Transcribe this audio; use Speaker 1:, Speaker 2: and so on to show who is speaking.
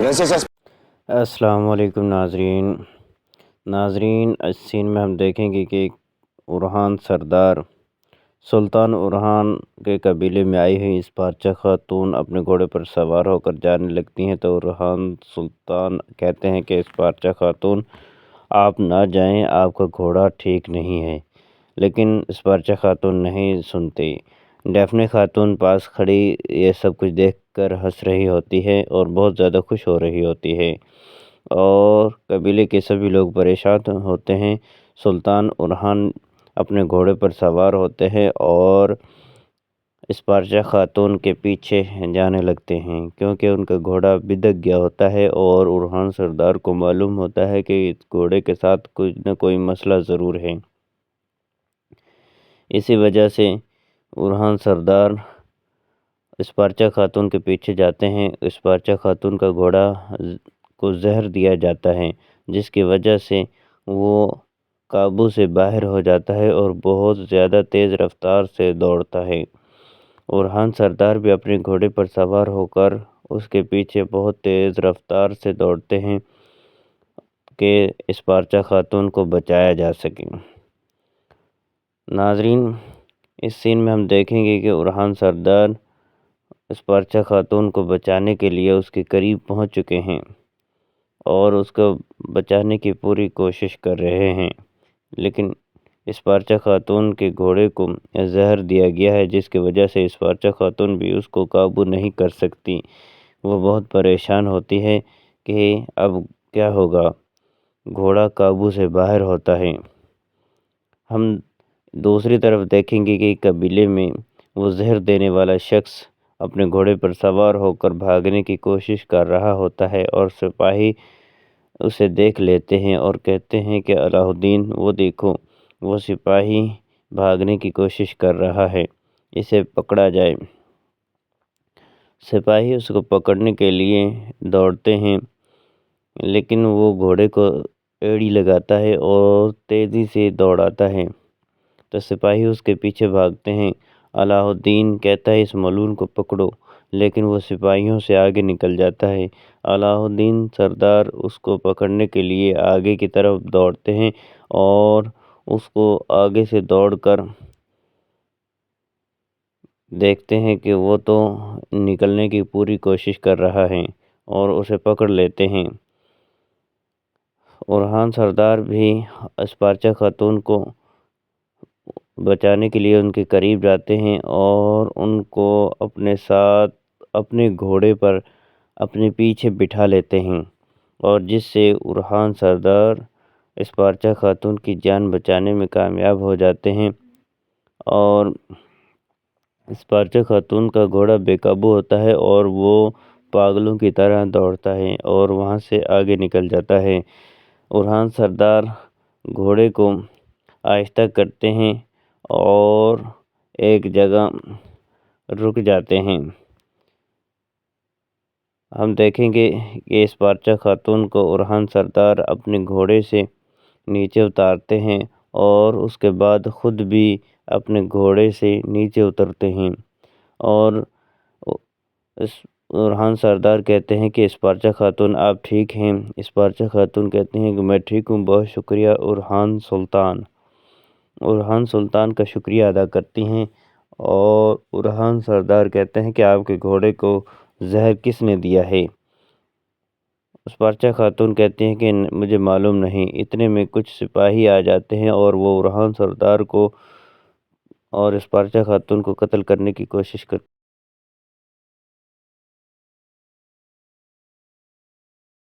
Speaker 1: السلام علیکم ناظرین اس سین میں ہم دیکھیں گے کہ اورحان سردار سلطان اورحان کے قبیلے میں آئی ہوئی اس پارچہ خاتون اپنے گھوڑے پر سوار ہو کر جانے لگتی ہیں تو اورحان سلطان کہتے ہیں کہ اس پارچہ خاتون آپ نہ جائیں، آپ کا گھوڑا ٹھیک نہیں ہے، لیکن اس پارچہ خاتون نہیں سنتی۔ ڈیفنے خاتون پاس کھڑی یہ سب کچھ دیکھ کر ہنس رہی ہوتی ہے اور بہت زیادہ خوش ہو رہی ہوتی ہے، اور قبیلے کے سبھی لوگ پریشان ہوتے ہیں۔ سلطان اورحان اپنے گھوڑے پر سوار ہوتے ہیں اور اس پارچہ خاتون کے پیچھے جانے لگتے ہیں، کیونکہ ان کا گھوڑا بدک گیا ہوتا ہے اور اورحان سردار کو معلوم ہوتا ہے کہ اس گھوڑے کے ساتھ کوئی نہ کوئی مسئلہ ضرور ہے۔ اسی وجہ سے اورحان سردار اس پارچہ خاتون کے پیچھے جاتے ہیں۔ اس پارچہ خاتون کا گھوڑا کو زہر دیا جاتا ہے، جس کی وجہ سے وہ قابو سے باہر ہو جاتا ہے اور بہت زیادہ تیز رفتار سے دوڑتا ہے۔ اورحان سردار بھی اپنے گھوڑے پر سوار ہو کر اس کے پیچھے بہت تیز رفتار سے دوڑتے ہیں کہ اس پارچہ خاتون کو بچایا جا سکے۔ ناظرین اس سین میں ہم دیکھیں گے کہ اورحان سردار اس پارچہ خاتون کو بچانے کے لیے اس کے قریب پہنچ چکے ہیں اور اس کو بچانے کی پوری کوشش کر رہے ہیں، لیکن اس پارچہ خاتون کے گھوڑے کو زہر دیا گیا ہے، جس کی وجہ سے اس پارچہ خاتون بھی اس کو قابو نہیں کر سکتی۔ وہ بہت پریشان ہوتی ہے کہ اب کیا ہوگا، گھوڑا قابو سے باہر ہوتا ہے۔ ہم دوسری طرف دیکھیں گے کہ قبیلے میں وہ زہر دینے والا شخص اپنے گھوڑے پر سوار ہو کر بھاگنے کی کوشش کر رہا ہوتا ہے اور سپاہی اسے دیکھ لیتے ہیں اور کہتے ہیں کہ علاء الدین، وہ دیکھو، وہ سپاہی بھاگنے کی کوشش کر رہا ہے، اسے پکڑا جائے۔ سپاہی اس کو پکڑنے کے لیے دوڑتے ہیں، لیکن وہ گھوڑے کو ایڑی لگاتا ہے اور تیزی سے دوڑاتا ہے، تو سپاہی اس کے پیچھے بھاگتے ہیں۔ علاء الدین کہتا ہے اس ملعون کو پکڑو، لیکن وہ سپاہیوں سے آگے نکل جاتا ہے۔ علاء الدین سردار اس کو پکڑنے کے لیے آگے کی طرف دوڑتے ہیں اور اس کو آگے سے دوڑ کر دیکھتے ہیں کہ وہ تو نکلنے کی پوری کوشش کر رہا ہے اور اسے پکڑ لیتے ہیں۔ اورحان سردار بھی اس پارچہ خاتون کو بچانے کے لیے ان کے قریب جاتے ہیں اور ان کو اپنے ساتھ اپنے گھوڑے پر اپنے پیچھے بٹھا لیتے ہیں، اور جس سے اورحان سردار اس پارچہ خاتون کی جان بچانے میں کامیاب ہو جاتے ہیں، اور اس پارچہ خاتون کا گھوڑا بے قابو ہوتا ہے اور وہ پاگلوں کی طرح دوڑتا ہے اور وہاں سے آگے نکل جاتا ہے۔ اورحان سردار گھوڑے کو آہستہ کرتے ہیں اور ایک جگہ رک جاتے ہیں۔ ہم دیکھیں گے کہ اس پارچہ خاتون کو اورحان سردار اپنے گھوڑے سے نیچے اتارتے ہیں اور اس کے بعد خود بھی اپنے گھوڑے سے نیچے اترتے ہیں، اور اس اورحان سردار کہتے ہیں کہ اس پارچہ خاتون آپ ٹھیک ہیں؟ اس پارچہ خاتون کہتے ہیں کہ میں ٹھیک ہوں، بہت شکریہ اورحان سلطان۔ اورحان سلطان کا شکریہ ادا کرتی ہیں، اور اورحان سردار کہتے ہیں کہ آپ کے گھوڑے کو زہر کس نے دیا ہے؟ اس پارچہ خاتون کہتے ہیں کہ مجھے معلوم نہیں، اتنے میں کچھ سپاہی آ جاتے ہیں اور وہ اورحان سردار کو اور اس پارچہ خاتون کو قتل کرنے کی کوشش کرتے ہیں۔